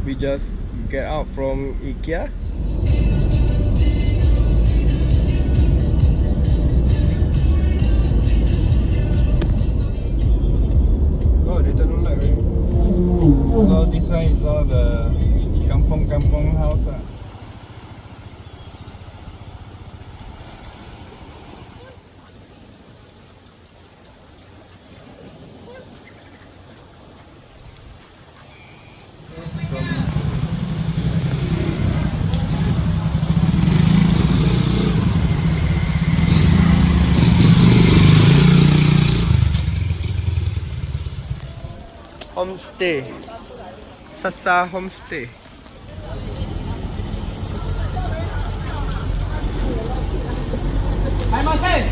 We just get out from IKEA. Oh, they turn on light already. So this one is all the kampung house. Homestay. Sasa Homestay. Hai Marcel.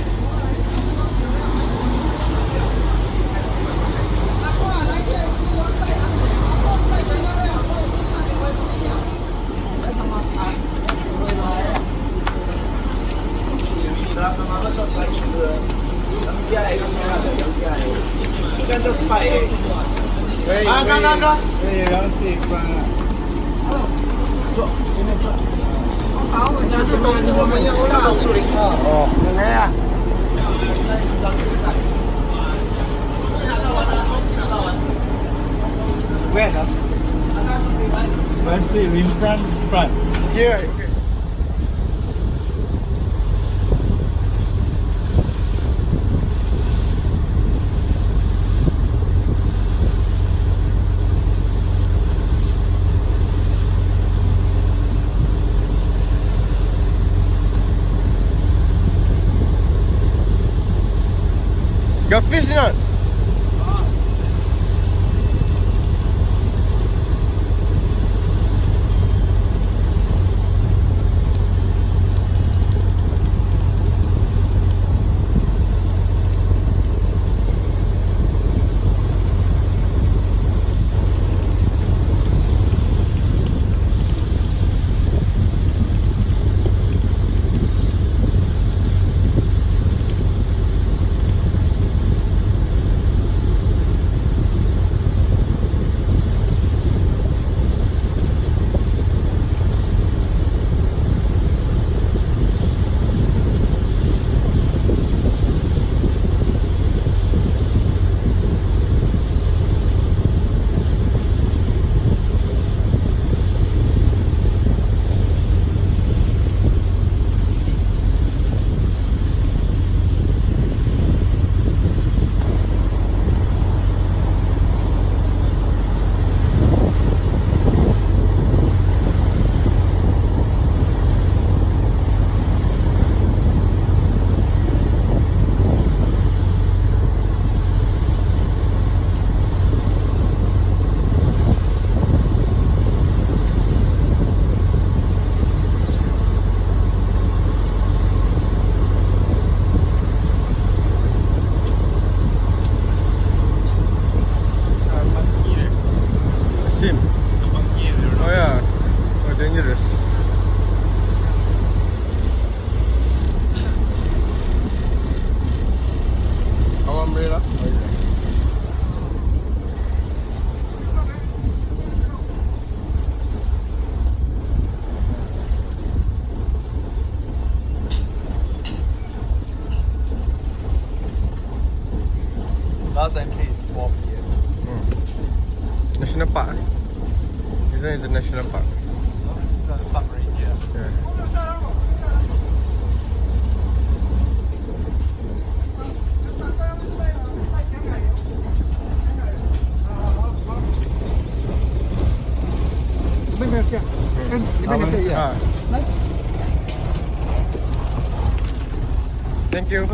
Go. 对，然后是关了。坐，前面坐。好，我家这东西我们有了。树林哦，哪来呀？Where? Let's see, in front. Here. Got fish in it. Last entry is 4 p.m. National Park. Isn't it the National Park? It's on the park ranger. Yeah. Thank you.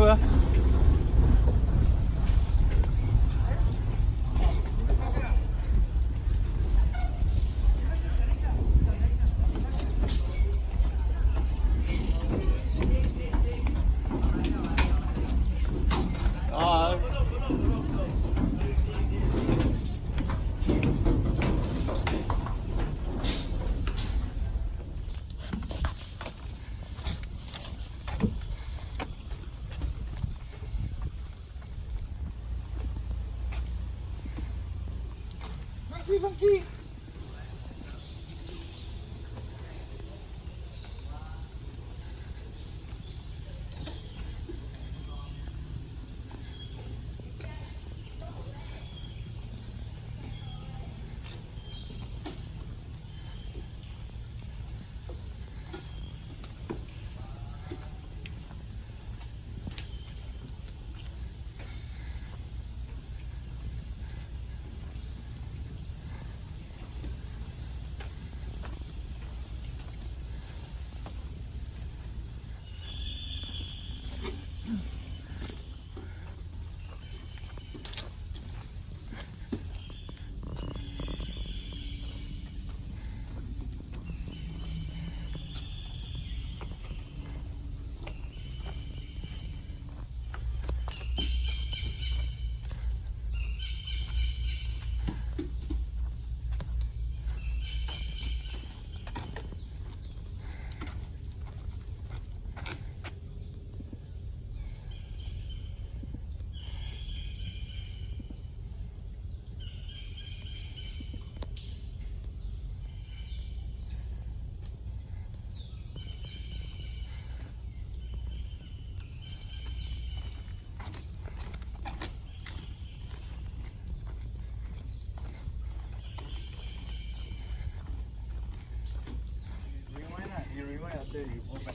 Then you open.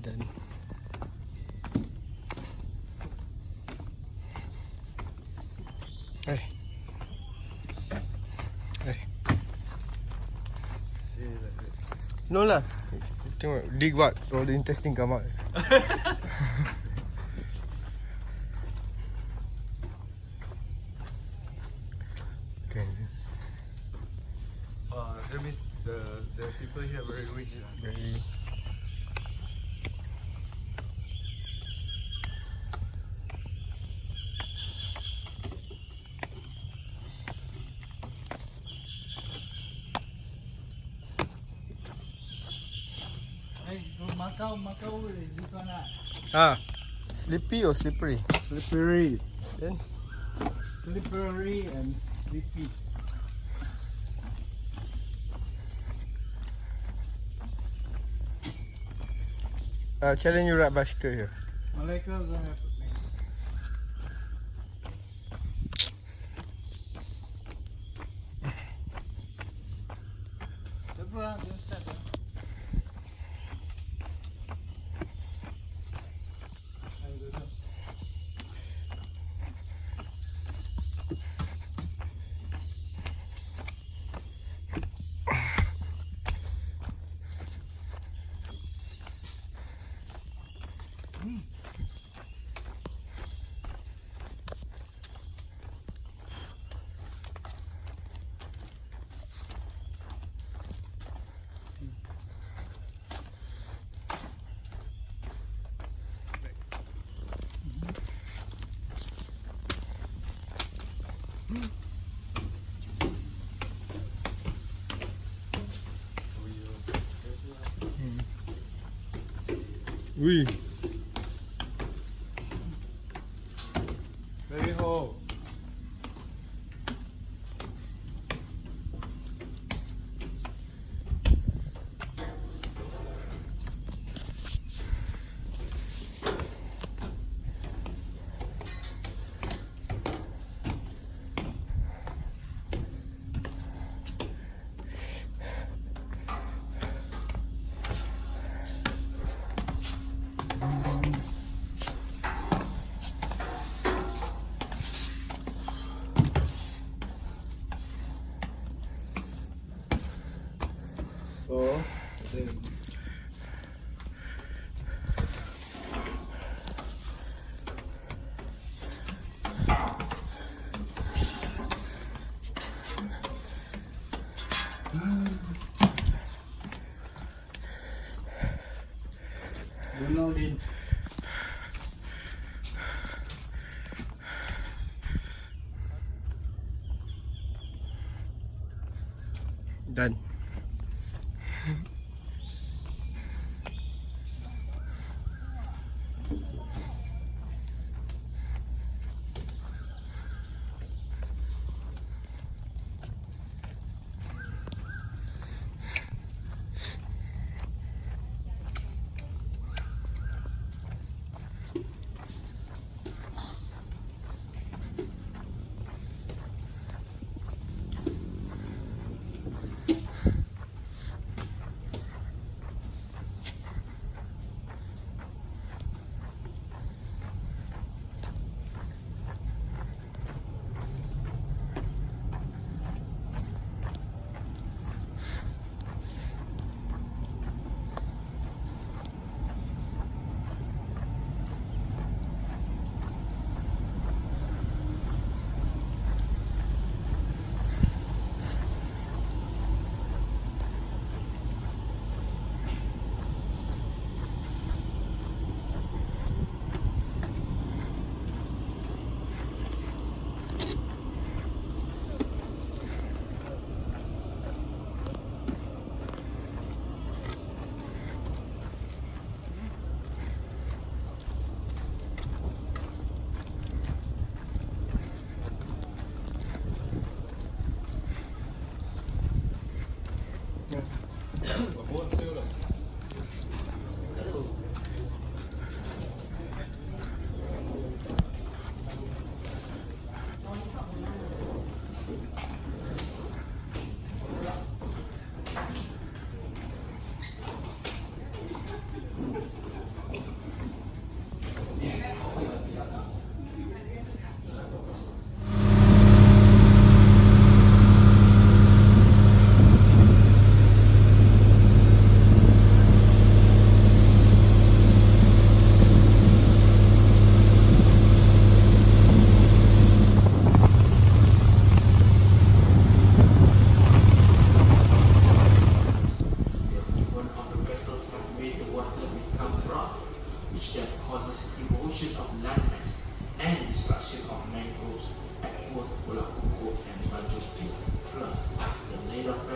Done. Hey. Hey. See like that. No lah. Tengok dig what? All the intestine come out. Okay. That means the people here very rich. Very. Hey, Macau, this one Ah. Sleepy or slippery? slippery, Then. slippery and sleepy. Challenge you ride bicycle here. Malacca don't have. Don't step. Ui. Very whole. So, then Gunung Din. Done.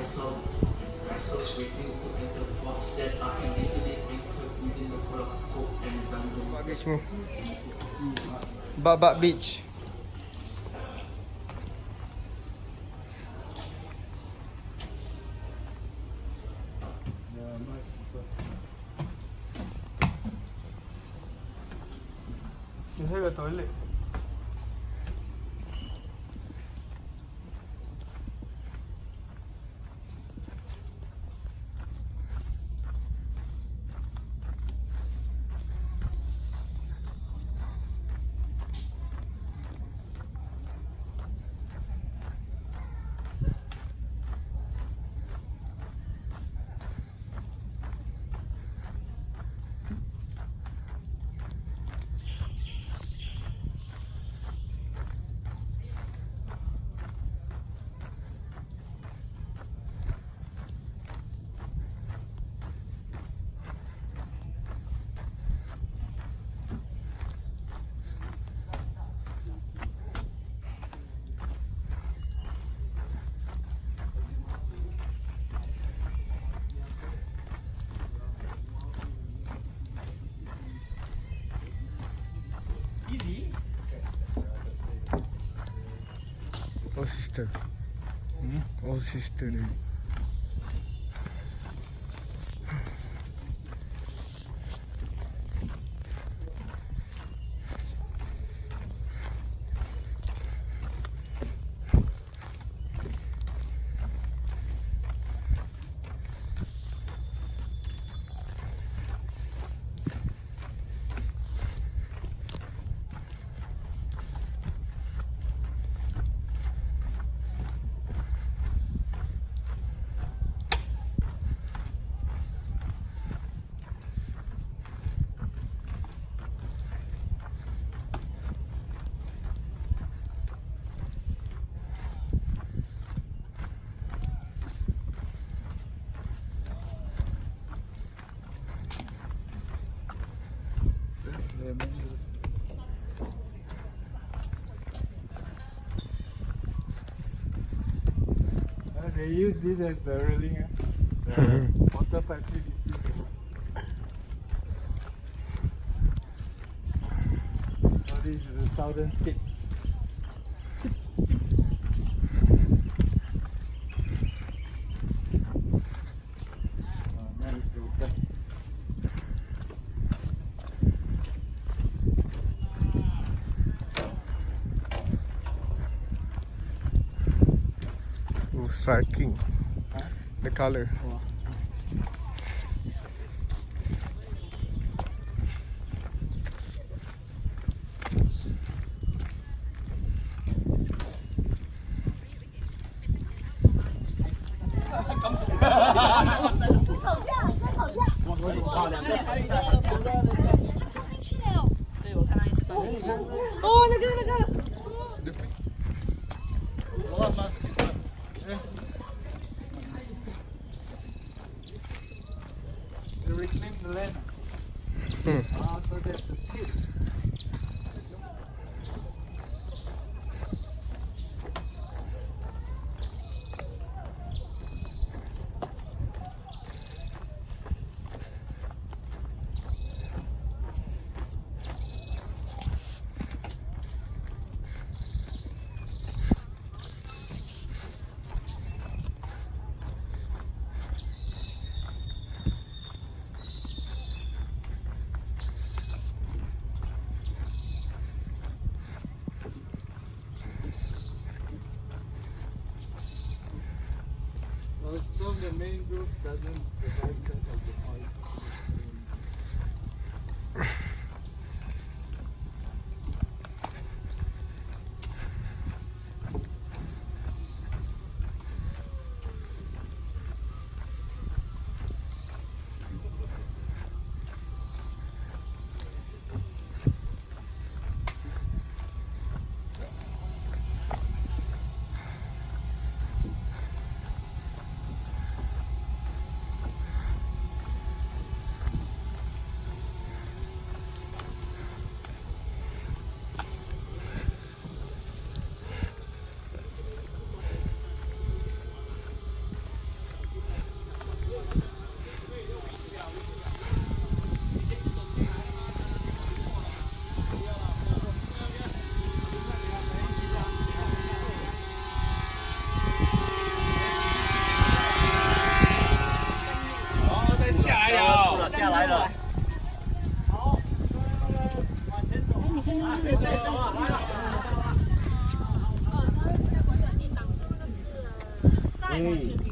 Vessels refuse to enter ports that are illegally anchored within the Pulau Kok and Bandung. Bak beach semua. Bak beach. Yeah, much better. Saya kat toilet. Oh sister. Oh sister ni. Lemon juice. They use this as the railing. The water factory district. Oh, this is the southern tip. Oh, now it's go back. Oh, striking. The color. Wow. They reclaim the land. Ah, so that's the tip. So the main group doesn't survive because of the noise. 哎。